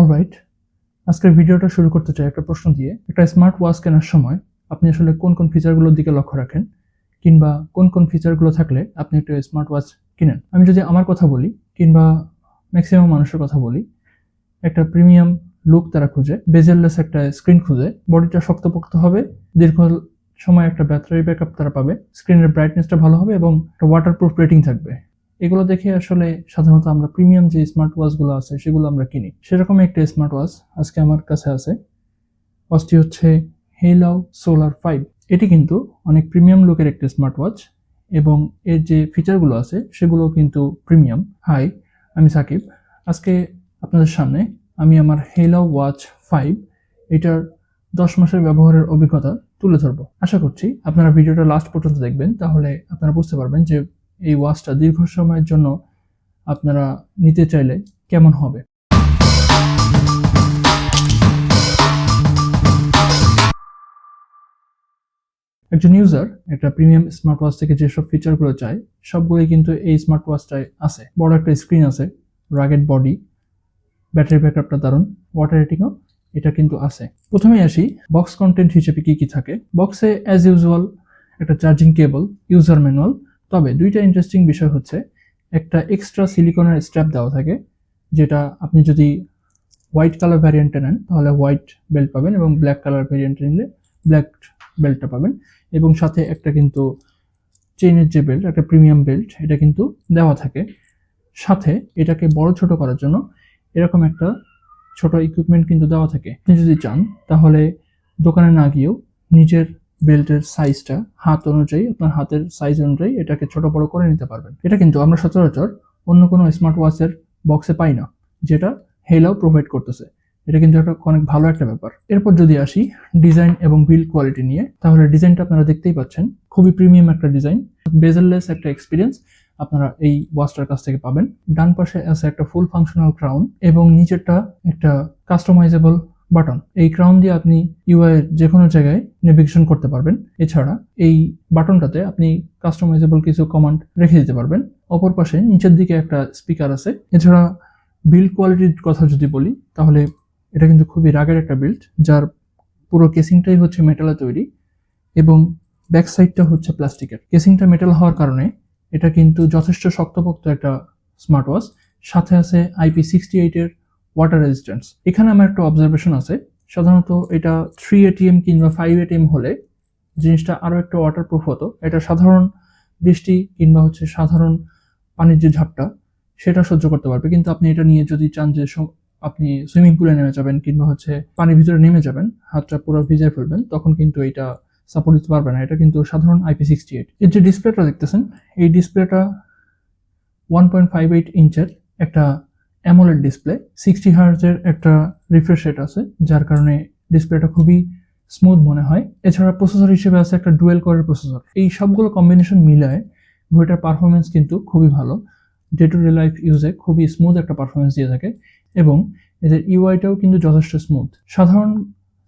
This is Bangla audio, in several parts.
অলরাইট, আজকের ভিডিওটা শুরু করতে চাই একটা প্রশ্ন দিয়ে। একটা স্মার্ট ওয়াচ কেনার সময় আপনি আসলে কোন কোন ফিচারগুলোর দিকে লক্ষ্য রাখেন, কিংবা কোন কোন ফিচারগুলো থাকলে আপনি একটা স্মার্ট ওয়াচ কিনেন। আমি যদি আমার কথা বলি, কিংবা ম্যাক্সিমাম মানুষের কথা বলি, একটা প্রিমিয়াম লুক তারা খুঁজে, বেজেললেস একটা স্ক্রিন খুঁজে, বডিটা শক্তপোক্ত হবে, দীর্ঘ সময় একটা ব্যাটারি ব্যাকআপ তারা পাবে, স্ক্রিনের ব্রাইটনেসটা ভালো হবে এবং একটা ওয়াটারপ্রুফ রেটিং থাকবে। এগুলো দেখে আসলে সাধারণত আমরা প্রিমিয়াম যে স্মার্ট ওয়াচগুলো আছে সেগুলো আমরা কিনি। সেরকমই একটা স্মার্ট ওয়াচ আজকে আমার কাছে আছে। ওয়াচটি হচ্ছে হেইলাও সোলার 5। এটি কিন্তু অনেক প্রিমিয়াম লুকের একটা স্মার্ট ওয়াচ এবং এর যে ফিচারগুলো আছে সেগুলো কিন্তু প্রিমিয়াম। হাই, আমি সাকিব। আজকে আপনাদের সামনে আমি আমার হেইলাও ওয়াচ 5 এটার 10 মাসের ব্যবহারের অভিজ্ঞতা তুলে ধরবো। আশা করছি আপনারা ভিডিওটা লাস্ট পর্যন্ত দেখবেন, তাহলে আপনারা বুঝতে পারবেন যে এই ওয়াচটা দীর্ঘ সময়ের জন্য আপনারা নিতে চাইলে কেমন হবে। একজন ইউজার একটা প্রিমিয়াম স্মার্ট ওয়াচ থেকে যেসব ফিচারগুলো চায় সবগুলোই কিন্তু এই স্মার্ট ওয়াচটায় আছে। বড় একটা স্ক্রিন আছে, রাগেড বডি, ব্যাটারি ব্যাকআপটা দারুণ, ওয়াটার রেটিংও এটা কিন্তু আছে। প্রথমেই আসি বক্স কন্টেন্ট হিসেবে কি কি থাকে। বক্সে অ্যাজ ইউজুয়াল একটা চার্জিং কেবল, ইউজার ম্যানুয়াল। তবে দুইটা ইন্টারেস্টিং বিষয় হচ্ছে, একটা এক্সট্রা সিলিকনের স্ট্র্যাপ দেওয়া থাকে, যেটা আপনি যদি হোয়াইট কালার ভ্যারিয়েন্টে নেন তাহলে হোয়াইট বেল্ট পাবেন এবং ব্ল্যাক কালার ভ্যারিয়েন্টে নিলে ব্ল্যাক বেল্টটা পাবেন। এবং সাথে একটা কিন্তু চেইনের যে বেল্ট, একটা প্রিমিয়াম বেল্ট, এটা কিন্তু দেওয়া থাকে। সাথে এটাকে বড় ছোট করার জন্য এরকম একটা ছোট ইকুইপমেন্ট কিন্তু দেওয়া থাকে। আপনি যদি চান তাহলে দোকানে না গিয়েও নিজের বেল্টের সাইজটা হাত অনুযায়ী, আপনার হাতের সাইজ অনুযায়ী এটাকে ছোট বড় করে নিতে পারবেন। এটা কিন্তু আমরা সচরাচর অন্য কোনো স্মার্ট ওয়াচের বক্সে পাই না, যেটা হেইলাও প্রোভাইড করতেছে। এটা কিন্তু একটা অনেক ভালো একটা ব্যাপার। এরপর যদি আসি ডিজাইন এবং বিল্ড কোয়ালিটি নিয়ে, তাহলে ডিজাইনটা আপনারা দেখতেই পাচ্ছেন, খুবই প্রিমিয়াম একটা ডিজাইন, বেজেললেস একটা এক্সপিরিয়েন্স আপনারা এই ওয়াচটার কাছ থেকে পাবেন। ডান পাশে আছে একটা ফুল ফাংশনাল ক্রাউন এবং নিচেরটা একটা কাস্টমাইজেবল বাটন। এই ক্রাউন দিয়ে আপনি ইউআই এর যে কোনো জায়গায় নেভিগেশন করতে পারবেন। এছাড়া এই বাটনটাতে আপনি কাস্টমাইজেবল কিছু কমান্ড রেখে দিতে পারবেন। অপর পাশে নিচের দিকে একটা স্পিকার আছে। এছাড়া বিল্ড কোয়ালিটির কথা যদি বলি, তাহলে এটা কিন্তু খুবই রাগের একটা বিল্ড, যার পুরো কেসিংটাই হচ্ছে মেটালে তৈরি এবং ব্যাক সাইডটা হচ্ছে প্লাস্টিকের। কেসিংটা মেটাল হওয়ার কারণে এটা কিন্তু যথেষ্ট শক্তপোক্ত একটা স্মার্ট ওয়াচ। সাথে আছে IP68 এর ওয়াটার রেজিস্ট্যান্স। এখানে আমার একটা অবজারভেশন আছে, সাধারণত এটা 3 ATM কিংবা 5 ATM হলে জিনিসটা আরও একটা ওয়াটারপ্রুফ হতো। এটা সাধারণ বৃষ্টি কিংবা হচ্ছে সাধারণ পানির যে ঝাপটা সেটা সহ্য করতে পারবে, কিন্তু আপনি এটা নিয়ে যদি চান যে আপনি সুইমিং পুলে নেমে যাবেন কিংবা হচ্ছে পানির ভিতরে নেমে যাবেন, হাতটা পুরো ভিজে ফেলবেন, তখন কিন্তু এটা সাপোর্ট দিতে পারবে না। এটা কিন্তু সাধারণ IP68। এর যে ডিসপ্লেটা দেখতেছেন, এই ডিসপ্লেটা 1.58 ইঞ্চের একটা অ্যামোলেড ডিসপ্লে, 60 হার্জের একটা রিফ্রেশ রেট আছে, যার কারণে ডিসপ্লেটা খুবই স্মুথ মনে হয়। এছাড়া প্রসেসর হিসেবে আছে একটা ডুয়েল কোরের প্রসেসর। এই সবগুলো কম্বিনেশন মিলায় ঘড়িটার পারফরমেন্স কিন্তু খুবই ভালো। ডে টু ডে লাইফ ইউজে খুবই স্মুথ একটা পারফরমেন্স দিয়ে থাকে এবং এদের ইউআইটাও কিন্তু যথেষ্ট স্মুথ। সাধারণ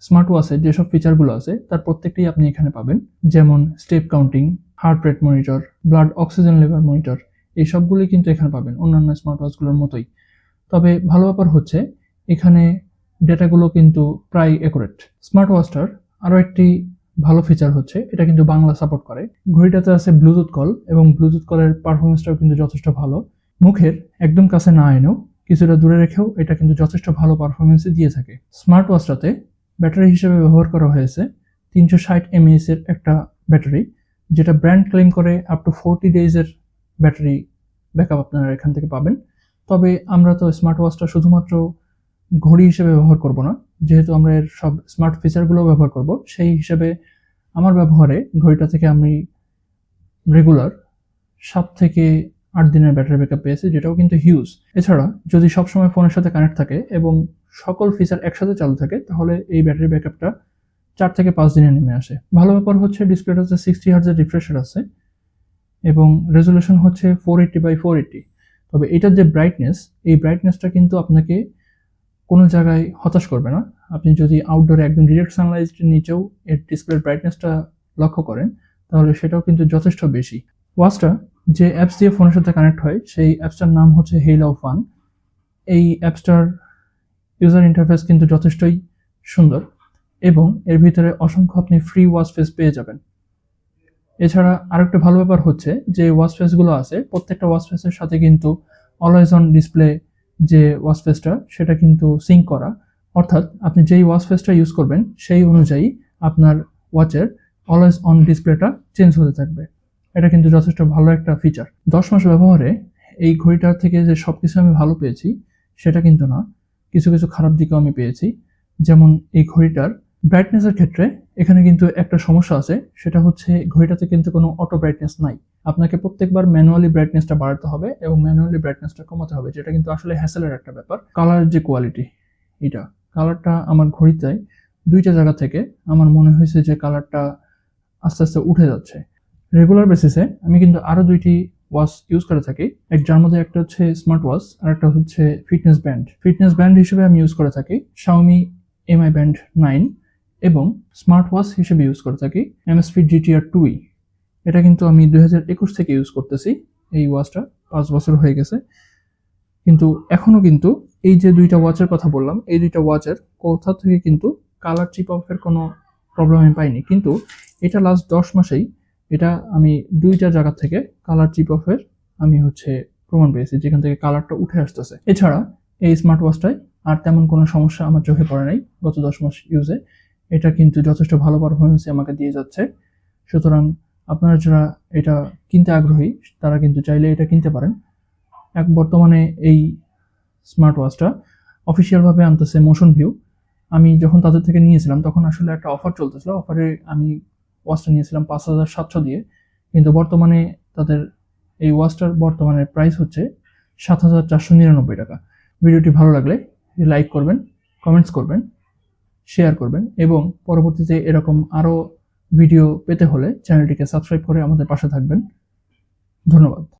স্মার্ট ওয়াচের যেসব ফিচারগুলো আছে তার প্রত্যেকটাই আপনি এখানে পাবেন, যেমন step counting, heart rate monitor, blood oxygen level monitor, এই সবগুলোই কিন্তু এখানে পাবেন অন্যান্য স্মার্ট ওয়াচগুলোর মতোই। তবে ভালো ব্যাপার হচ্ছে এখানে ডেটাগুলো কিন্তু প্রায় অ্যাকুরেট। স্মার্ট ওয়াচটার আরও একটি ভালো ফিচার হচ্ছে এটা কিন্তু বাংলা সাপোর্ট করে। ঘড়িটাতে আছে ব্লুটুথ কল এবং ব্লুটুথ কলের পারফরমেন্সটাও কিন্তু যথেষ্ট ভালো। মুখের একদম কাছে না এনেও কিছুটা দূরে রেখেও এটা কিন্তু যথেষ্ট ভালো পারফরমেন্সই দিয়ে থাকে। স্মার্ট ওয়াচটাতে ব্যাটারি হিসেবে ব্যবহার করা হয়েছে 360 mAh এর একটা ব্যাটারি, যেটা ব্র্যান্ড ক্লেম করে আপ টু 40 ডেজের ব্যাটারি ব্যাকআপ আপনারা এখান থেকে পাবেন। তবে আমরা তো স্মার্ট ওয়াচটা শুধুমাত্র ঘড়ি হিসেবে ব্যবহার করব না, যেহেতু আমরা এর সব স্মার্ট ফিচারগুলো ব্যবহার করব, সেই হিসেবে আমার ব্যবহারে ঘড়িটা থেকে আমি রেগুলার 7 থেকে 8 দিনের ব্যাটারি ব্যাকআপ পেয়েছি, যেটাও কিন্তু হিউজ। এছাড়া যদি সবসময় ফোনের সাথে কানেক্ট থাকে এবং সকল ফিচার একসাথে চালু থাকে, তাহলে এই ব্যাটারি ব্যাকআপটা 4 থেকে 5 দিনে নেমে আসে। ভালো ব্যাপার হচ্ছে ডিসপ্লেটাতে 60 হার্জের রিফ্রেশ রেট আছে এবং রেজুলেশন হচ্ছে 480x480। তবে এটার যে ব্রাইটনেস, এই ব্রাইটনেসটা কিন্তু আপনাকে কোনো জায়গায় হতাশ করবে না। আপনি যদি আউটডোরে একদম ডিরেক্ট সানলাইটের নিচেও এর ডিসপ্লের ব্রাইটনেসটা লক্ষ্য করেন, তাহলে সেটাও কিন্তু যথেষ্ট বেশি। ওয়াচটা যে অ্যাপস দিয়ে ফোনের সাথে কানেক্ট হয় সেই অ্যাপসটার নাম হচ্ছে হেইলাও ফান। এই অ্যাপসটার ইউজার ইন্টারফেস কিন্তু যথেষ্টই সুন্দর এবং এর ভিতরে অসংখ্য আপনি ফ্রি ওয়াচ ফেস পেয়ে যাবেন। এছাড়া আরেকটা ভালো ব্যাপার হচ্ছে যে ওয়াচ ফেসগুলো আছে প্রত্যেকটা ওয়াচ ফেসের সাথে কিন্তু অলওয়েজ অন ডিসপ্লে যে ওয়াচ ফেসটা সেটা কিন্তু সিঙ্ক করা, অর্থাৎ আপনি যেই ওয়াচ ফেসটা ইউজ করবেন সেই অনুযায়ী আপনার ওয়াচের অলওয়েজ অন ডিসপ্লেটা চেঞ্জ হতে থাকবে। এটা কিন্তু যথেষ্ট ভালো একটা ফিচার। 10 মাস ব্যবহারে এই ঘড়িটার থেকে যে সব কিছু আমি ভালো পেয়েছি সেটা কিন্তু না, কিছু কিছু খারাপ দিকও আমি পেয়েছি। যেমন এই ঘড়িটার ব্রাইটনেসের ক্ষেত্রে এখানে কিন্তু একটা সমস্যা আছে, সেটা হচ্ছে ঘড়িটাতে কিন্তু কোনো অটো ব্রাইটনেস নাই। আপনাকে প্রত্যেকবার ম্যানুয়ালি ব্রাইটনেসটা বাড়াতে হবে এবং ম্যানুয়ালি ব্রাইটনেসটা কমাতে হবে, যেটা কিন্তু আসলে হ্যাসেলের একটা ব্যাপার। কালার যে কোয়ালিটি, এটা কালারটা আমার ঘড়িতে দুইটা জায়গা থেকে আমার মনে হয়েছে যে কালারটা আস্তে আস্তে উঠে যাচ্ছে। রেগুলার বেসিসে আমি কিন্তু আরও দুইটি ওয়াচ ইউজ করে থাকি, যার মধ্যে একটা হচ্ছে স্মার্ট ওয়াচ আর একটা হচ্ছে ফিটনেস ব্যান্ড। ফিটনেস ব্যান্ড হিসেবে আমি ইউজ করে থাকি Xiaomi Mi Band 9 এবং স্মার্ট ওয়াচ হিসেবে ইউজ করে থাকি Amazfit GTR 2E। এটা কিন্তু আমি 2021 থেকে ইউজ করতেছি, এই ওয়াচটা 5 বছর হয়ে গেছে। কিন্তু এখনো কিন্তু এই যে দুইটা ওয়াচের কথা বললাম, এই দুইটা ওয়াচের কোথা থেকে কিন্তু কালার চিপ অফের কোনো প্রবলেম আমি পাইনি, কিন্তু এটা লাস্ট 10 মাসেই এটা আমি দুইটা জায়গা থেকে কালার চিপ অফের আমি হচ্ছে প্রমাণ পেয়েছি, যেখান থেকে কালারটা উঠে আসতেছে। এছাড়া এই স্মার্ট ওয়াচটায় আর তেমন কোনো সমস্যা আমার চোখে পড়ে নাই গত 10 মাস ইউজে। এটা কিন্তু যথেষ্ট ভালো পারফরমেন্স আমাকে দিয়ে যাচ্ছে। সুতরাং আপনারা যারা এটা কিনতে আগ্রহী তারা কিন্তু চাইলে এটা কিনতে পারেন। বর্তমানে এই স্মার্ট ওয়াচটা অফিসিয়ালভাবে আনতেছে মোশন ভিউ। আমি যখন তাদের থেকে নিয়েছিলাম তখন আসলে একটা অফার চলতেছিল, অফারে আমি ওয়াচটা নিয়েছিলাম 5,700 দিয়ে, কিন্তু বর্তমানে তাদের এই ওয়াচটার বর্তমানে প্রাইস হচ্ছে 7,499 টাকা। ভিডিওটি ভালো লাগলে লাইক করবেন, কমেন্টস করবেন, শেয়ার করবেন এবং পরবর্তীতে এরকম আরও ভিডিও পেতে হলে চ্যানেলটিকে সাবস্ক্রাইব করে আমাদের পাশে থাকবেন। ধন্যবাদ।